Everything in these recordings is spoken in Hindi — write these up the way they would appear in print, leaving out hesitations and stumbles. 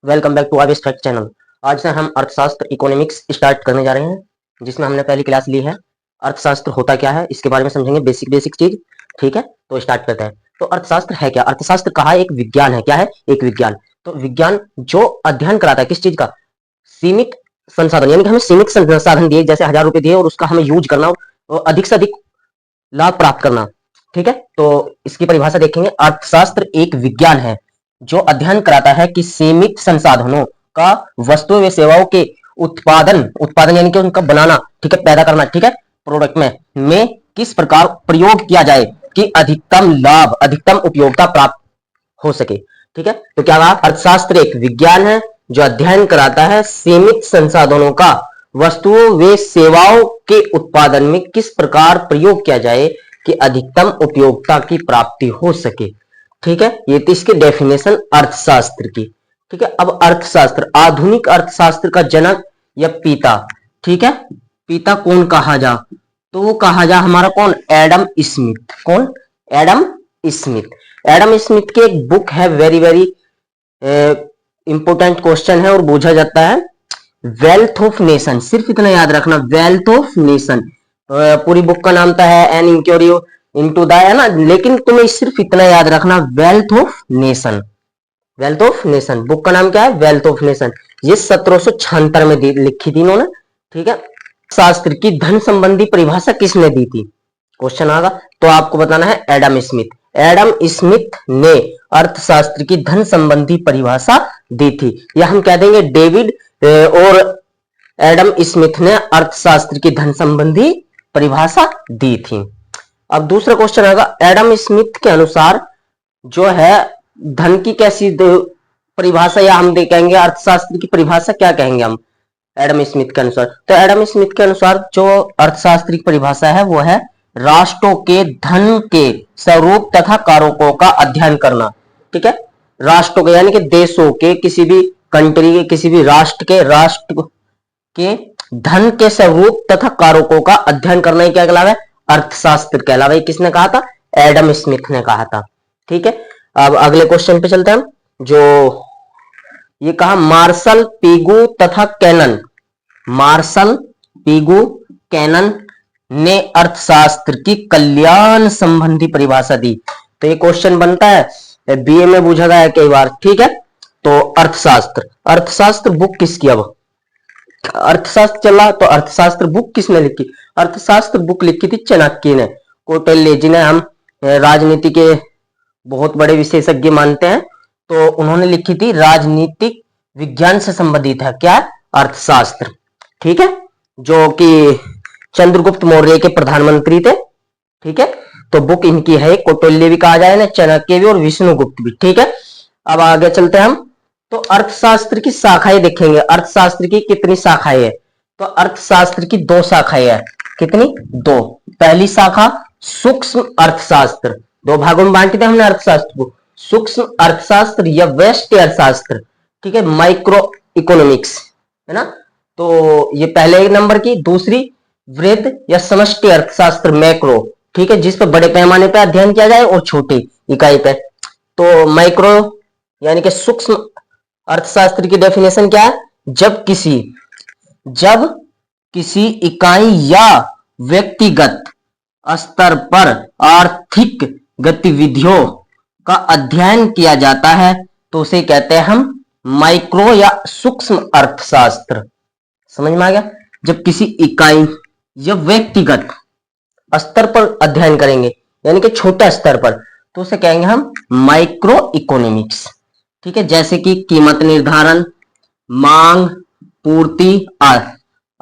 वेलकम बैक टू आविस फैक्ट चैनल। आज से हम अर्थशास्त्र इकोनॉमिक्स स्टार्ट करने जा रहे हैं, जिसमें हमने पहली क्लास ली है। अर्थशास्त्र होता क्या है इसके बारे में समझेंगे, बेसिक चीज। ठीक है, तो स्टार्ट करते हैं। तो अर्थशास्त्र है क्या? अर्थशास्त्र कहा एक विज्ञान है। क्या है? एक विज्ञान। तो विज्ञान जो अध्ययन कराता है किस चीज का? सीमित संसाधन, यानी कि हमें सीमित संसाधन दिए, जैसे 1000 रुपए दिए और उसका हमें यूज करना और अधिक से अधिक लाभ प्राप्त करना। ठीक है, तो इसकी परिभाषा देखेंगे। अर्थशास्त्र एक विज्ञान है जो अध्ययन कराता है कि सीमित संसाधनों का वस्तुओं व सेवाओं के उत्पादन यानी कि उनका बनाना, ठीक है, पैदा करना, ठीक है, प्रोडक्ट में किस प्रकार प्रयोग किया जाए कि अधिकतम लाभ, अधिकतम उपयोगिता प्राप्त हो सके। ठीक है, तो क्या कहा? अर्थशास्त्र एक विज्ञान है जो अध्ययन कराता है सीमित संसाधनों का वस्तुओं व सेवाओं के उत्पादन में किस प्रकार प्रयोग किया जाए कि अधिकतम उपयोगिता की प्राप्ति हो सके। ठीक है, ये थी इसकी डेफिनेशन अर्थशास्त्र की। ठीक है, अब अर्थशास्त्र, आधुनिक अर्थशास्त्र का जनक या पिता। ठीक है, पिता कौन कहा जा? तो वो कहा जा हमारा कौन? Adam Smith. कौन? Adam Smith. एडम स्मिथ की एक बुक है, वेरी इंपोर्टेंट क्वेश्चन है और पूछा जाता है, वेल्थ ऑफ नेशन। सिर्फ इतना याद रखना, वेल्थ ऑफ नेशन। पूरी बुक का नाम तो है एन इंक्वायरी इनटू द, है ना, लेकिन तुम्हें सिर्फ इतना याद रखना, wealth of nation. Wealth of nation book का नाम क्या है? Wealth of nation. ये 1776 में लिखी थी इन्होंने। ठीक है, शास्त्र की धन संबंधी परिभाषा किसने दी थी? क्वेश्चन आगा, तो आपको बताना है एडम स्मिथ। एडम स्मिथ ने अर्थशास्त्र की धन संबंधी परिभाषा दी थी, या हम कह देंगे डेविड और एडम स्मिथ ने अर्थशास्त्र की धन संबंधी परिभाषा दी थी। अब दूसरा क्वेश्चन आएगा, एडम स्मिथ के अनुसार जो है धन की कैसी परिभाषा, या हम देखेंगे अर्थशास्त्र की परिभाषा क्या कहेंगे हम एडम स्मिथ के अनुसार? तो एडम स्मिथ के अनुसार जो अर्थशास्त्र की परिभाषा है वो है राष्ट्रों के धन के स्वरूप तथा कारकों का अध्ययन करना। ठीक है, राष्ट्रों के यानी कि देशों के, किसी भी कंट्री के, किसी भी राष्ट्र के धन के स्वरूप तथा कारकों का अध्ययन करना ही क्या कहलावा है? अर्थशास्त्र कहलावा है। किसने कहा था? एडम स्मिथ ने कहा था। ठीक है, अब अगले क्वेश्चन पे चलते हैं हम। जो ये कहा, मार्शल पिगू तथा कैनन, मार्शल पिगू कैनन ने अर्थशास्त्र की कल्याण संबंधी परिभाषा दी। तो ये क्वेश्चन बनता है, बीए में पूछा गया है कई बार। ठीक है, तो अर्थशास्त्र बुक किसकी? अब अर्थशास्त्र चला तो अर्थशास्त्र बुक किसने लिखी? अर्थशास्त्र बुक लिखी थी चाणक्य ने, कौटिल्य, जिन्हें हम राजनीति के बहुत बड़े विशेषज्ञ मानते हैं। तो उन्होंने लिखी थी, राजनीतिक विज्ञान से संबंधित है क्या? अर्थशास्त्र। ठीक है, जो कि चंद्रगुप्त मौर्य के प्रधानमंत्री थे। ठीक है, तो बुक इनकी है, कौटिल्य भी कहा जाए ना, चाणक्य भी और विष्णुगुप्त भी। ठीक है, अब आगे चलते हैं हम। तो अर्थशास्त्र की शाखाएं देखेंगे, अर्थशास्त्र की कितनी शाखाएं है? तो अर्थशास्त्र की 2 शाखाएं है। कितनी? 2। पहली शाखा सूक्ष्म अर्थशास्त्र, 2 भागों में बांटे थे हमने अर्थशास्त्र को, सूक्ष्म अर्थशास्त्र या व्यष्टि अर्थशास्त्र। ठीक है, माइक्रो इकोनॉमिक्स, है ना। तो ये पहले नंबर की। दूसरी वृहद या समष्टि अर्थशास्त्र, मैक्रो। ठीक है, जिस पर बड़े पैमाने पर अध्ययन किया जाए और छोटी इकाई पे। तो माइक्रो यानी कि सूक्ष्म अर्थशास्त्र की डेफिनेशन क्या है? जब किसी इकाई या व्यक्तिगत स्तर पर आर्थिक गतिविधियों का अध्ययन किया जाता है तो उसे कहते हैं हम माइक्रो या सूक्ष्म अर्थशास्त्र। समझ में आ गया? जब किसी इकाई या व्यक्तिगत स्तर पर अध्ययन करेंगे यानी कि छोटे स्तर पर, तो उसे कहेंगे हम माइक्रो इकोनॉमिक्स। ठीक है, जैसे कि कीमत निर्धारण, मांग, पूर्ति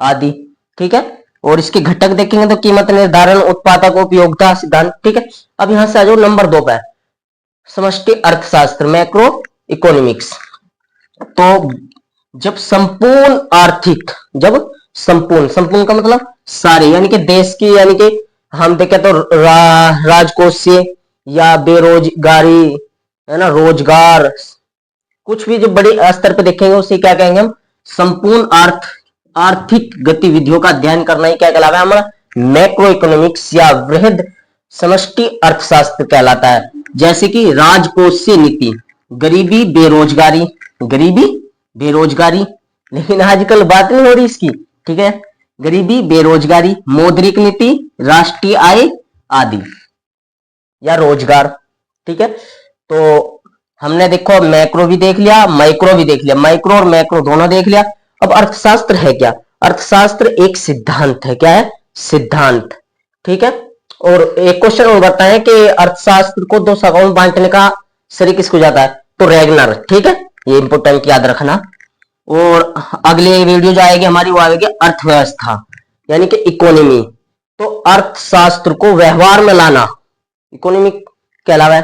आदि। ठीक है, और इसके घटक देखेंगे तो कीमत निर्धारण, उत्पादक उपयोगिता सिद्धांत। ठीक है, अब यहां से आ जाओ नंबर 2 पे, समष्टि अर्थशास्त्र, मैक्रो इकोनॉमिक्स। तो जब संपूर्ण का मतलब सारे, यानी कि देश की, यानी कि हम देखें तो राजकोषीय या बेरोजगारी, है ना, रोजगार, कुछ भी जो बड़े स्तर पे देखेंगे उसे क्या कहेंगे हम? संपूर्ण आर्थिक गतिविधियों का अध्ययन करना ही क्या कहलाता है हमारा? मैक्रो इकोनॉमिक्स या वृहद समष्टि अर्थशास्त्र कहलाता है। जैसे कि राजकोषीय नीति, गरीबी बेरोजगारी, लेकिन आजकल बात नहीं हो रही इसकी, ठीक है। गरीबी, बेरोजगारी, मौद्रिक नीति, राष्ट्रीय आय आदि, या रोजगार, ठीक है। तो हमने देखो मैक्रो भी देख लिया, माइक्रो भी देख लिया, माइक्रो और मैक्रो दोनों देख लिया। अब अर्थशास्त्र है क्या? अर्थशास्त्र एक सिद्धांत है। क्या है? सिद्धांत, ठीक है। और एक क्वेश्चन और बताएं कि अर्थशास्त्र को दो शाखाओं में बांटने का श्रेय किसको जाता है? तो रैगनर, ठीक है, ये इंपोर्टेंट याद रखना। और अगले वीडियो जो आएगी हमारी वो आएगी अर्थव्यवस्था, यानी कि इकोनॉमी। तो अर्थशास्त्र को व्यवहार में लाना इकोनॉमी कहलावा है।